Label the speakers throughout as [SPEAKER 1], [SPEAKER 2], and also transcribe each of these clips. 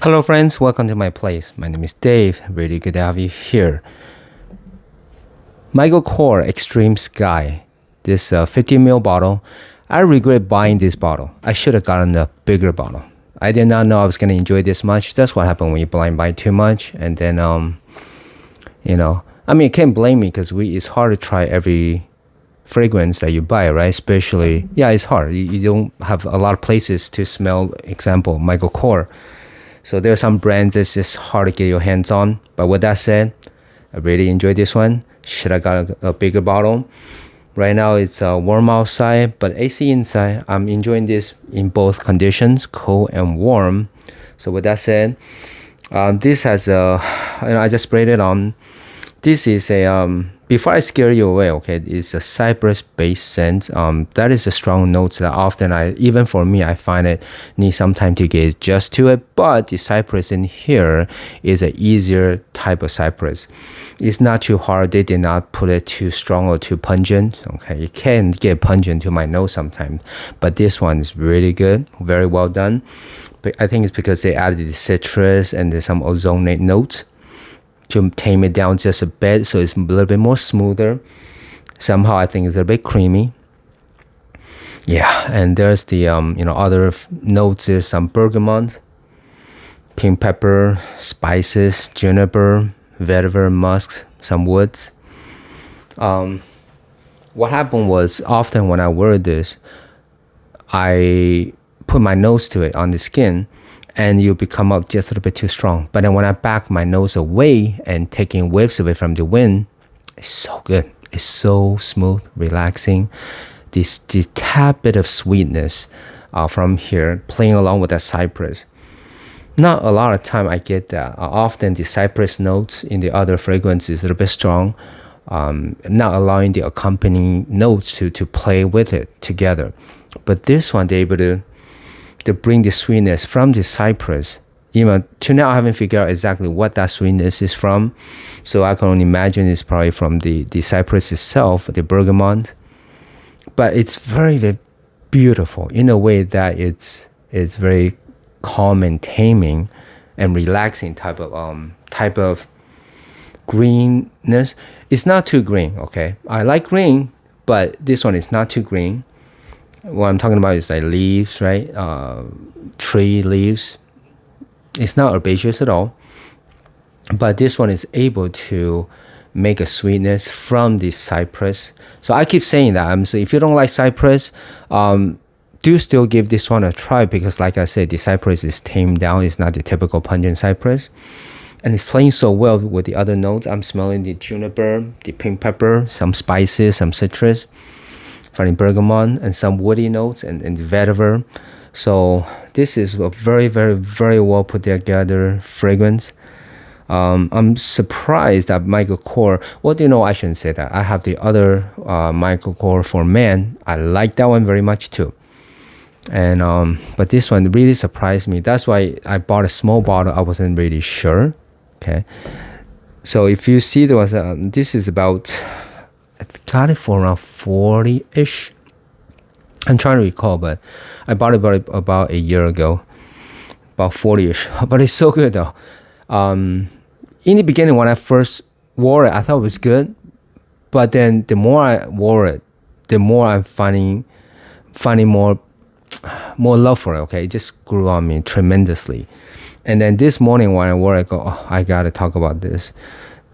[SPEAKER 1] Hello friends, welcome to my place. My name is Dave. Really good to have you here. Michael Kors Extreme Sky. This 50ml bottle. I regret buying this bottle. I should have gotten a bigger bottle. I did not know I was going to enjoy this much. That's what happened when you blind buy too much. And then, you can't blame me because it's hard to try every fragrance that you buy, right? Especially, it's hard. You don't have a lot of places to smell, example, Michael Kors. So there are some brands that's just hard to get your hands on. But with that said, I really enjoyed this one. Should I got a bigger bottle? Right now it's warm outside, but AC inside. I'm enjoying this in both conditions, cold and warm. So with that said, this has I just sprayed it on. This is before I scare you away, okay, it's a cypress-based scent. That is a strong note that often even for me, I find it need some time to get adjust to it. But the cypress in here is an easier type of cypress. It's not too hard. They did not put it too strong or too pungent. Okay, it can get pungent to my nose sometimes, but this one is really good, very well done. But I think it's because they added the citrus and there's some ozonate notes to tame it down just a bit, so it's a little bit more smoother. Somehow I think it's a little bit creamy. Yeah, and there's the other notes. There's some bergamot, pink pepper, spices, juniper, vetiver, musk, some woods. What happened was often when I wear this, I put my nose to it on the skin, and you become up just a little bit too strong. But then when I back my nose away and taking whiffs of it from the wind, it's so good. It's so smooth, relaxing. This tad bit of sweetness from here playing along with that cypress. Not a lot of time I get that. Often the cypress notes in the other fragrances is a little bit strong, not allowing the accompanying notes to play with it together. But this one, they're able to bring the sweetness from the cypress. To now I haven't figured out exactly what that sweetness is from. So I can only imagine it's probably from the cypress itself, the bergamot. But it's very, very beautiful in a way that it's very calm and taming and relaxing type of greenness. It's not too green, okay? I like green, but this one is not too green. What I'm talking about is like leaves, right? Tree leaves. It's not herbaceous at all. But this one is able to make a sweetness from the cypress. So I keep saying that. So if you don't like cypress, do still give this one a try, because like I said, the cypress is tamed down. It's not the typical pungent cypress. And it's playing so well with the other notes. I'm smelling the juniper, the pink pepper, some spices, some citrus, from the bergamot, and some woody notes and the vetiver. So this is a very, very, very well put together fragrance. I'm surprised that Michael Kors, I shouldn't say that. I have the other Michael Kors for men. I like that one very much too. And but this one really surprised me. That's why I bought a small bottle. I wasn't really sure. Okay. So if you see this is about, I got it for around 40-ish. I'm trying to recall, but I bought it about a year ago, about 40-ish. But it's so good though. In the beginning, when I first wore it, I thought it was good. But then the more I wore it, the more I'm finding more love for it. Okay, it just grew on me tremendously. And then this morning when I wore it, I go, I gotta talk about this.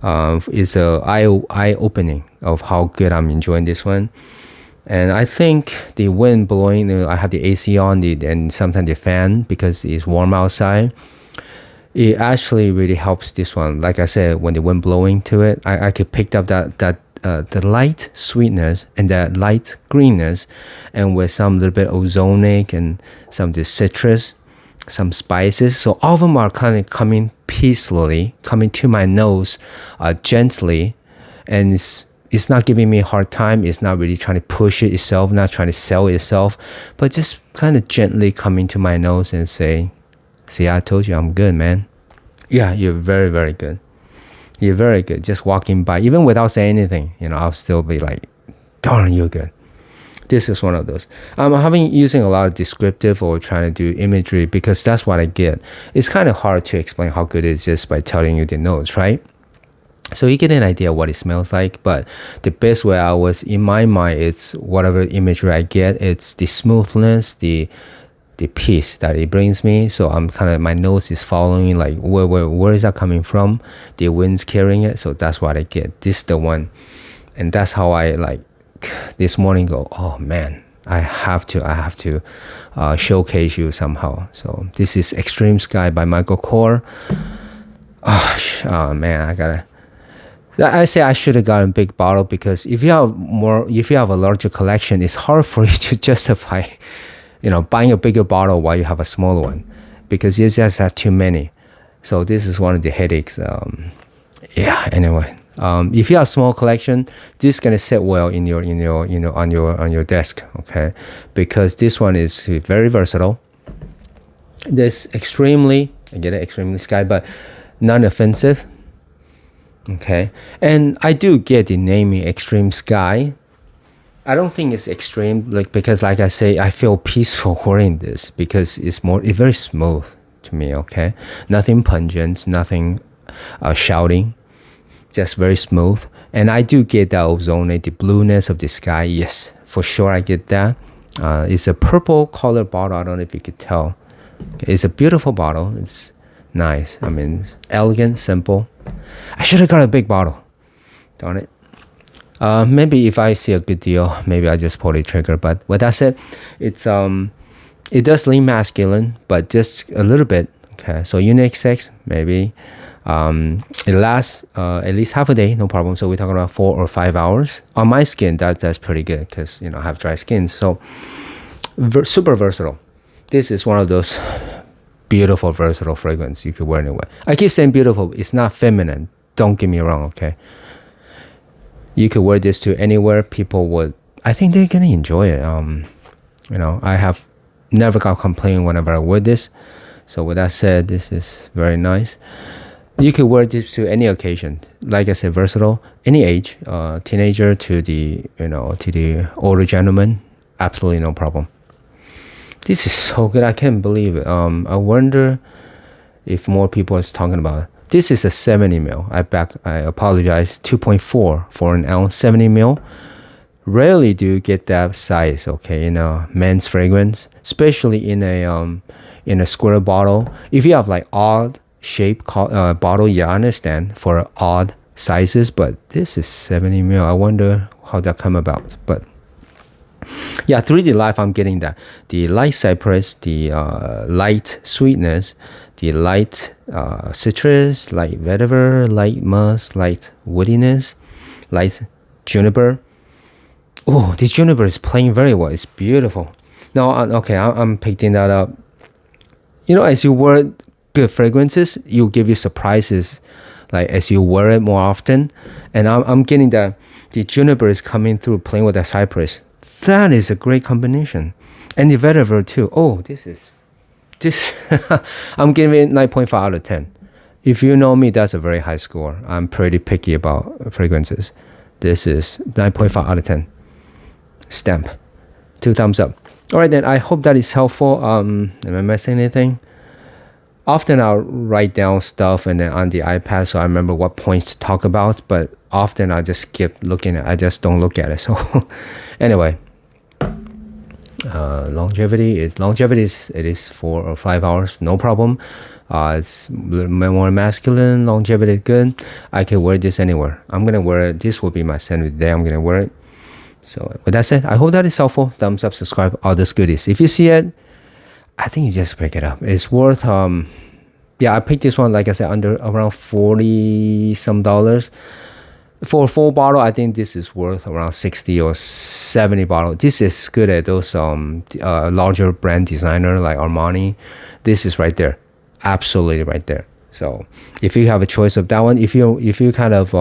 [SPEAKER 1] It's a eye-opening of how good I'm enjoying this one. And I think the wind blowing, I have the AC on, and sometimes the fan, because it's warm outside. It actually really helps this one. Like I said, when the wind blowing to it, I could pick up the light sweetness and that light greenness, and with some little bit ozonic and some of the citrus, some spices. So all of them are kind of coming peacefully, coming to my nose gently, and it's not giving me a hard time. It's not really trying to push it itself, not trying to sell itself, but just kind of gently coming to my nose and say, see, I told you I'm good, man. Yeah, you're very, very good. You're very good. Just walking by, even without saying anything, I'll still be like, darn, you're good. This is one of those. I'm using a lot of descriptive or trying to do imagery because that's what I get. It's kind of hard to explain how good it is just by telling you the notes, right? So you get an idea what it smells like, but the best way I was in my mind, it's whatever imagery I get, it's the smoothness, the peace that it brings me. So I'm kind of, my nose is following like where is that coming from? The wind's carrying it, so that's what I get. This is the one, and that's how I like this morning go, oh man, I have to showcase you somehow. So this is Extreme Sky by Michael Kors. Oh man, I say I should have gotten a big bottle because if you have a larger collection, it's hard for you to justify, buying a bigger bottle while you have a smaller one, because you just have too many. So this is one of the headaches. Anyway, if you have a small collection, this is gonna sit well in your on your desk, okay? Because this one is very versatile. This extremely sky, but non-offensive. Okay, and I do get the naming Extreme Sky. I don't think it's extreme, because like I say, I feel peaceful wearing this because it's very smooth to me. Okay, nothing pungent, nothing shouting, just very smooth. And I do get that ozone, the blueness of the sky. Yes, for sure I get that. It's a purple color bottle. I don't know if you could tell. It's a beautiful bottle. It's nice. I mean, elegant, simple. I should have got a big bottle. Darn it. Maybe if I see a good deal, maybe I just pull the trigger. But with that said, it does lean masculine, but just a little bit. Okay, so unisex, maybe. It lasts at least half a day, no problem. So we're talking about 4 or 5 hours. On my skin, that's pretty good because I have dry skin. So super versatile. This is one of those beautiful, versatile fragrance you could wear anywhere. I keep saying beautiful. It's not feminine. Don't get me wrong, okay? You could wear this to anywhere. People would, I think they're gonna enjoy it. I have never got complaint whenever I wear this. So with that said, this is very nice. You could wear this to any occasion. Like I said, versatile, any age, teenager to the older gentleman, absolutely no problem. This is so good. I can't believe it. I wonder if more people is talking about it. This is a 70 ml. I apologize. 2.4 for an ounce, 70 ml. Rarely do you get that size, okay, in a men's fragrance, especially in a square bottle. If you have like odd shape bottle, yeah, I understand for odd sizes, but this is 70 ml. I wonder how that come about, but. Yeah, 3D Life, I'm getting that. The light cypress, the light sweetness, the light citrus, light vetiver, light musk, light woodiness, light juniper. Oh, this juniper is playing very well. It's beautiful. Now, okay, I'm picking that up. As you wear good fragrances, you'll give you surprises, like as you wear it more often. And I'm getting that the juniper is coming through, playing with the cypress. That is a great combination. And the vetiver too. Oh, this I'm giving it 9.5 out of 10. If you know me, that's a very high score. I'm pretty picky about fragrances. This is 9.5 out of 10. Stamp. 2 thumbs up. All right, then. I hope that is helpful. Am I missing anything? Often I'll write down stuff and then on the iPad so I remember what points to talk about. But often I just skip looking at it. I just don't look at it. So anyway. Longevity is 4 or 5 hours, no problem. It's more masculine. Longevity is good. I can wear this anywhere. I'm gonna wear it. This will be my scent of the day. I'm gonna wear it. So with that said, I hope that is helpful. Thumbs up, subscribe, all those goodies. If you see it, I think you just pick it up. It's worth I picked this one, like I said, under around $40 some. For a full bottle, I think this is worth around 60 or 70 bottles. This is good at those larger brand designer like Armani. This is right there, absolutely right there. So if you have a choice of that one, if you kind of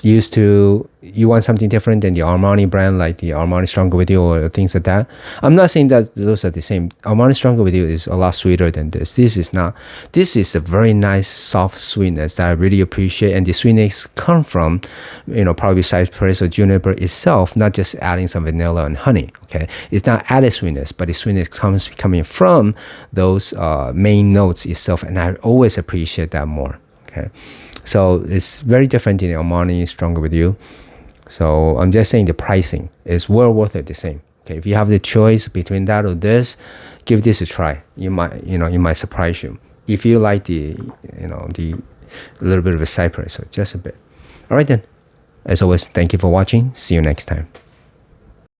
[SPEAKER 1] you want something different than the Armani brand, like the Armani Stronger With You or things like that. I'm not saying that those are the same. Armani Stronger With You is a lot sweeter than this. This is not. This is a very nice soft sweetness that I really appreciate, and the sweetness come from, probably cypress or juniper itself, not just adding some vanilla and honey. Okay, it's not added sweetness, but the sweetness comes coming from those main notes itself, and I always appreciate that more. Okay. So it's very different in Armani Stronger With You. So I'm just saying the pricing is well worth it the same. Okay, if you have the choice between that or this, give this a try. It might surprise you. If you like the little bit of a cypress, so just a bit. All right then. As always, thank you for watching. See you next time.